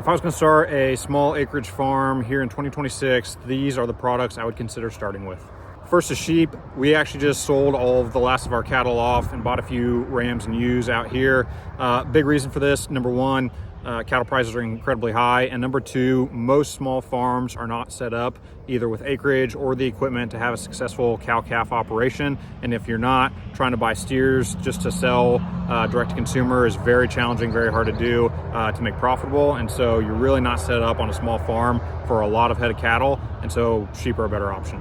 I was going to start a small acreage farm here in 2026, these are the products I would consider starting with. First is sheep. We actually just sold all of the last of our cattle off and bought a few rams and ewes out here. Big reason for this, number one, cattle prices are incredibly high, and number two, most small farms are not set up either with acreage or the equipment to have a successful cow-calf operation. And if you're not, trying to buy steers just to sell direct to consumer is very challenging, very hard to do to make profitable. And so you're really not set up on a small farm for a lot of head of cattle, and so sheep are a better option.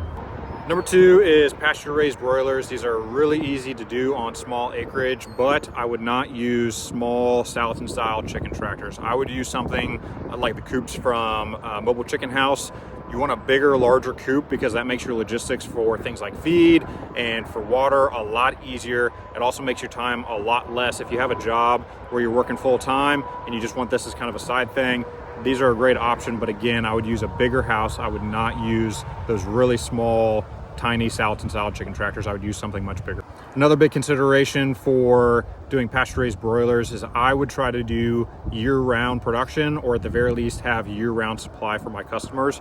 Number two is pasture-raised broilers. These are really easy to do on small acreage, but I would not use small Salatin-style chicken tractors. I would use something like the coops from Mobile Chicken House. You want a bigger, larger coop because that makes your logistics for things like feed and for water a lot easier. It also makes your time a lot less. If you have a job where you're working full-time and you just want this as kind of a side thing, these are a great option, but again, I would use a bigger house. I would not use those really small, tiny Salatin-style chicken tractors. I would use something much bigger. Another big consideration for doing pasture-raised broilers is I would try to do year-round production, or at the very least have year-round supply for my customers.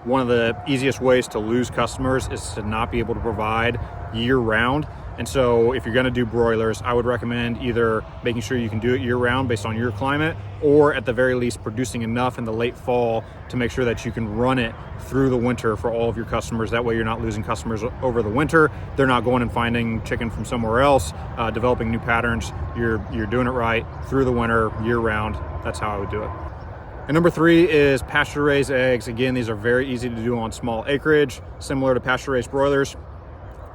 One of the easiest ways to lose customers is to not be able to provide year-round. And so if you're gonna do broilers, I would recommend either making sure you can do it year-round based on your climate, or at the very least producing enough in the late fall to make sure that you can run it through the winter for all of your customers. That way you're not losing customers over the winter. They're not going and finding chicken from somewhere else, developing new patterns. You're doing it right through the winter, year-round. That's how I would do it. And number three is pasture-raised eggs. Again, these are very easy to do on small acreage, similar to pasture-raised broilers.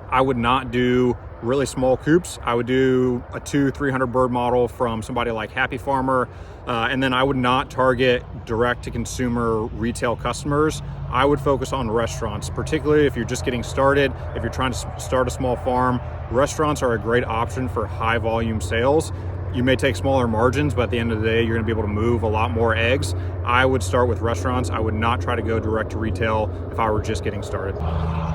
I would not do really small coops. I would do a 200-300 bird model from somebody like Happy Farmer, and then I would not target direct to consumer retail customers. I would focus on restaurants, particularly if you're just getting started. If you're trying to start a small farm, restaurants are a great option for high volume sales. You may take smaller margins, but at the end of the day, you're gonna be able to move a lot more eggs. I would start with restaurants. I would not try to go direct to retail if I were just getting started.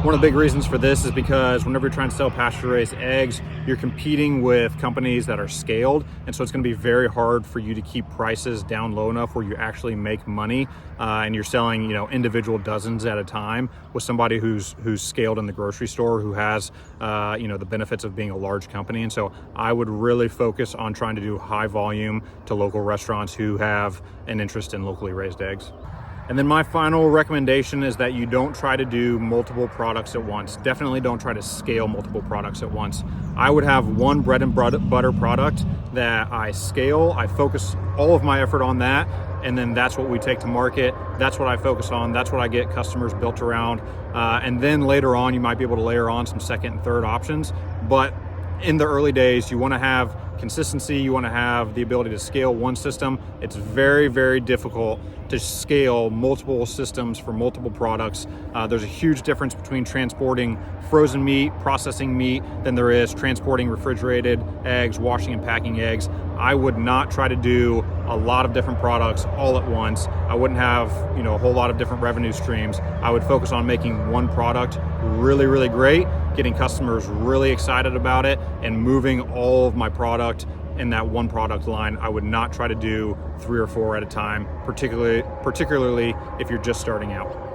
One of the big reasons for this is because whenever you're trying to sell pasture-raised eggs, you're competing with companies that are scaled, and so it's gonna be very hard for you to keep prices down low enough where you actually make money, and you're selling, individual dozens at a time with somebody who's scaled in the grocery store, who has, the benefits of being a large company. And so I would really focus on trying to do high volume to local restaurants who have an interest in locally raised eggs. And then my final recommendation is that you don't try to do multiple products at once. Definitely don't try to scale multiple products at once. I would have one bread and butter product that I scale. I focus all of my effort on that, and then that's what we take to market. That's what I focus on. That's what I get customers built around. And then later on, you might be able to layer on some second and third options. But in the early days, you want to have consistency. You want to have the ability to scale one system. It's very, very difficult to scale multiple systems for multiple products. There's a huge difference between transporting frozen meat, processing meat, than there is transporting refrigerated eggs, washing and packing eggs. I would not try to do a lot of different products all at once. I wouldn't have, a whole lot of different revenue streams. I would focus on making one product really, really great, getting customers really excited about it, and moving all of my product in that one product line. I would not try to do 3 or 4 at a time, particularly if you're just starting out.